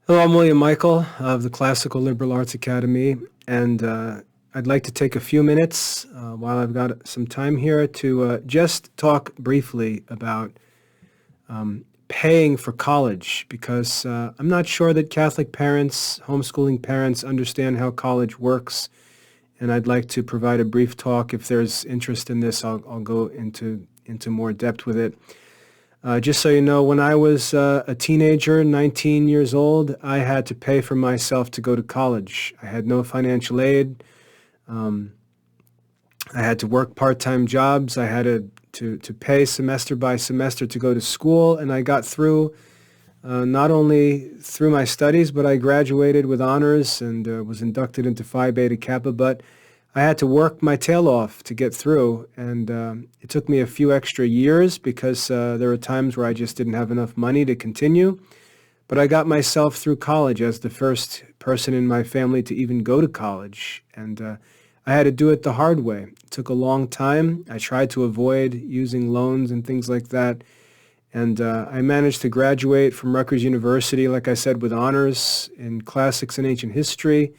Hello, I'm William Michael of the Classical Liberal Arts Academy, and I'd like to take a few minutes while I've got some time here to just talk briefly about paying for college because I'm not sure that Catholic parents, homeschooling parents understand how college works, and I'd like to provide a brief talk. If there's interest in this, I'll go into more depth with it. Just so you know, when I was a teenager, 19 years old, I had to pay for myself to go to college. I had no financial aid. Um, I had to work part-time jobs. I had to pay semester by semester to go to school, and I got through not only through my studies, but I graduated with honors and was inducted into Phi Beta Kappa. But I had to work my tail off to get through, and it took me a few extra years because there were times where I just didn't have enough money to continue. But I got myself through college as the first person in my family to even go to college, and I had to do it the hard way. It took a long time. I tried to avoid using loans and things like that, and I managed to graduate from Rutgers University, like I said, with honors in classics and ancient history.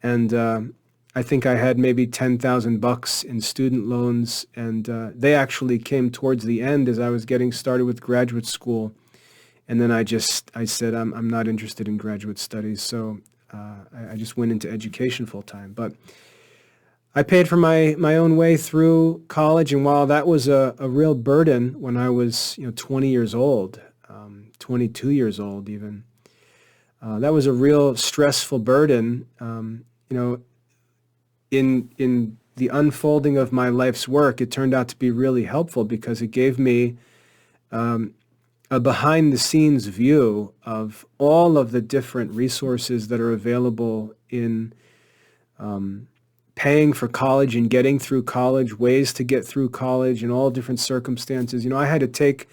And I think I had maybe 10,000 bucks in student loans, and they actually came towards the end as I was getting started with graduate school. And then I said, I'm not interested in graduate studies, so I just went into education full time. But I paid for my own way through college, and while that was a real burden when I was 20 years old, 22 years old even, that was a real stressful burden. In the unfolding of my life's work, it turned out to be really helpful because it gave me a behind-the-scenes view of all of the different resources that are available in paying for college and getting through college, ways to get through college in all different circumstances. I had to take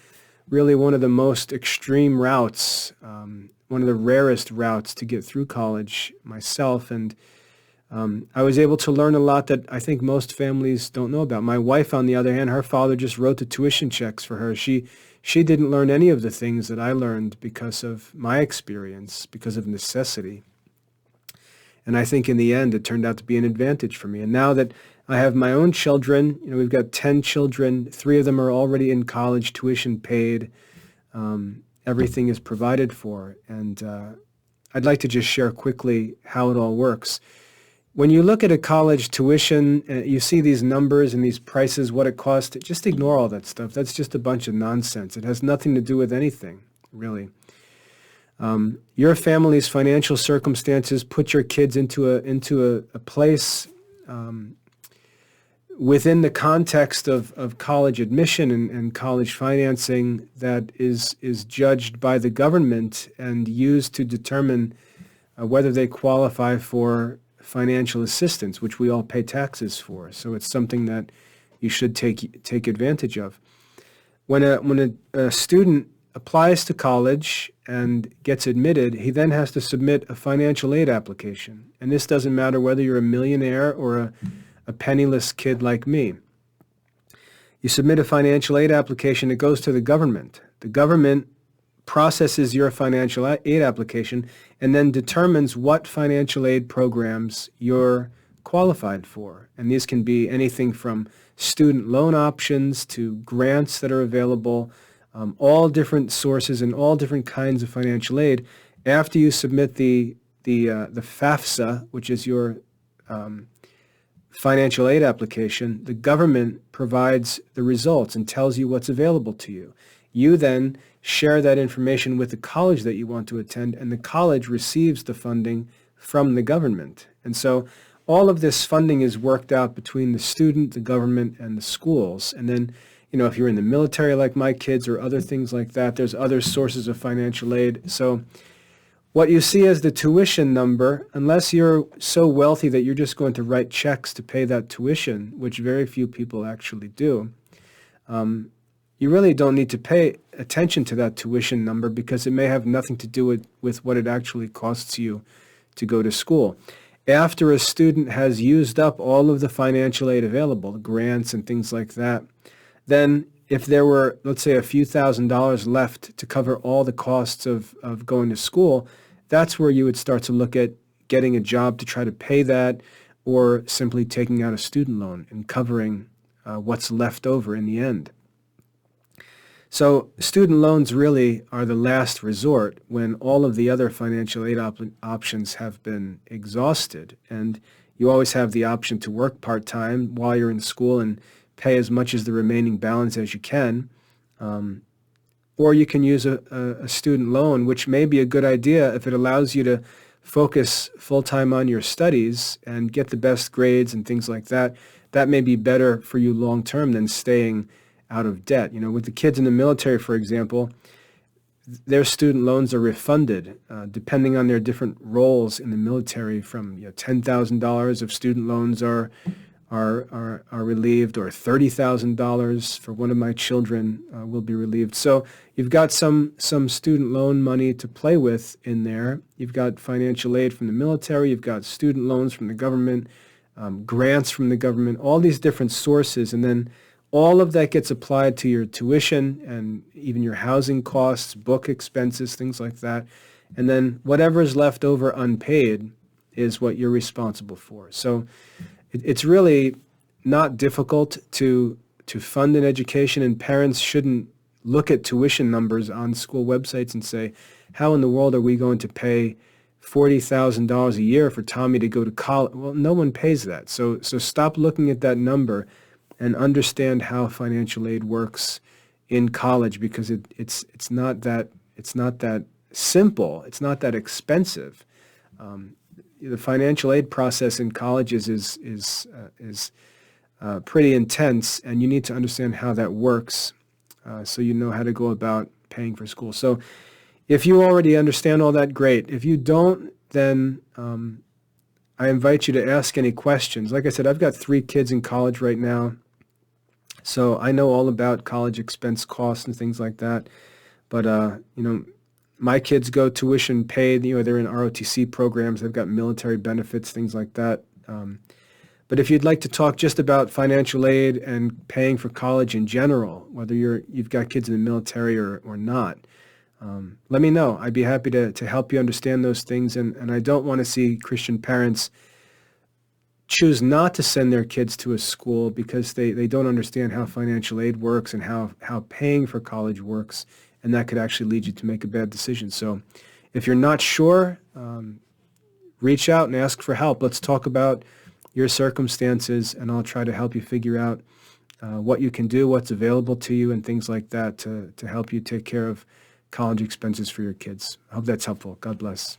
really one of the most extreme routes, one of the rarest routes to get through college myself, and I was able to learn a lot that I think most families don't know about. My wife, on the other hand, her father just wrote the tuition checks for her. She didn't learn any of the things that I learned because of my experience, because of necessity. And I think in the end, it turned out to be an advantage for me. And now that I have my own children, we've got 10 children. 3 of them are already in college, tuition paid. Everything is provided for. And I'd like to just share quickly how it all works. When you look at a college tuition, you see these numbers and these prices, what it costs, just ignore all that stuff. That's just a bunch of nonsense. It has nothing to do with anything, really. Your family's financial circumstances put your kids into a place within the context of college admission and college financing that is judged by the government and used to determine whether they qualify for financial assistance, which we all pay taxes for. So it's something that you should take advantage of. When a student applies to college and gets admitted, he then has to submit a financial aid application. And this doesn't matter whether you're a millionaire or a penniless kid like me. You submit a financial aid application, it goes to the government. The government processes your financial aid application and then determines what financial aid programs you're qualified for. And these can be anything from student loan options to grants that are available, all different sources and all different kinds of financial aid. After you submit the FAFSA, which is your financial aid application, the government provides the results and tells you what's available to you. You then share that information with the college that you want to attend, and the college receives the funding from the government. And so all of this funding is worked out between the student, the government, and the schools. And then, if you're in the military like my kids or other things like that, there's other sources of financial aid. So what you see as the tuition number, unless you're so wealthy that you're just going to write checks to pay that tuition, which very few people actually do, you really don't need to pay attention to that tuition number because it may have nothing to do with what it actually costs you to go to school. After a student has used up all of the financial aid available, grants and things like that, then if there were, let's say, a few $1,000s left to cover all the costs of going to school, that's where you would start to look at getting a job to try to pay that, or simply taking out a student loan and covering what's left over in the end. So student loans really are the last resort when all of the other financial aid options have been exhausted. And you always have the option to work part-time while you're in school and pay as much as the remaining balance as you can. Or you can use a student loan, which may be a good idea if it allows you to focus full-time on your studies and get the best grades and things like that. That may be better for you long-term than staying out of debt. With the kids in the military, for example, their student loans are refunded depending on their different roles in the military. From $10,000 of student loans are relieved, or $30,000 for one of my children will be relieved. So you've got some student loan money to play with in there. You've got financial aid from the military. You've got student loans from the government, grants from the government, all these different sources, and then all of that gets applied to your tuition and even your housing costs, book expenses, things like that. And then whatever is left over unpaid is what you're responsible for. So it's really not difficult to fund an education, and parents shouldn't look at tuition numbers on school websites and say, how in the world are we going to pay $40,000 a year for Tommy to go to college? Well, no one pays that. So stop looking at that number and understand how financial aid works in college, because it's not that simple. It's not that expensive. The financial aid process in colleges is pretty intense, and you need to understand how that works so you know how to go about paying for school. So if you already understand all that, great. If you don't, then I invite you to ask any questions. Like I said, I've got 3 kids in college right now, so I know all about college expense costs and things like that. But my kids go tuition paid. They're in ROTC programs. They've got military benefits, things like that. But if you'd like to talk just about financial aid and paying for college in general, whether you've got kids in the military or not, let me know. I'd be happy to help you understand those things. And I don't want to see Christian parents choose not to send their kids to a school because they don't understand how financial aid works and how paying for college works, and that could actually lead you to make a bad decision. So if you're not sure, reach out and ask for help. Let's talk about your circumstances, and I'll try to help you figure out what you can do, what's available to you, and things like that to help you take care of college expenses for your kids. I hope that's helpful. God bless.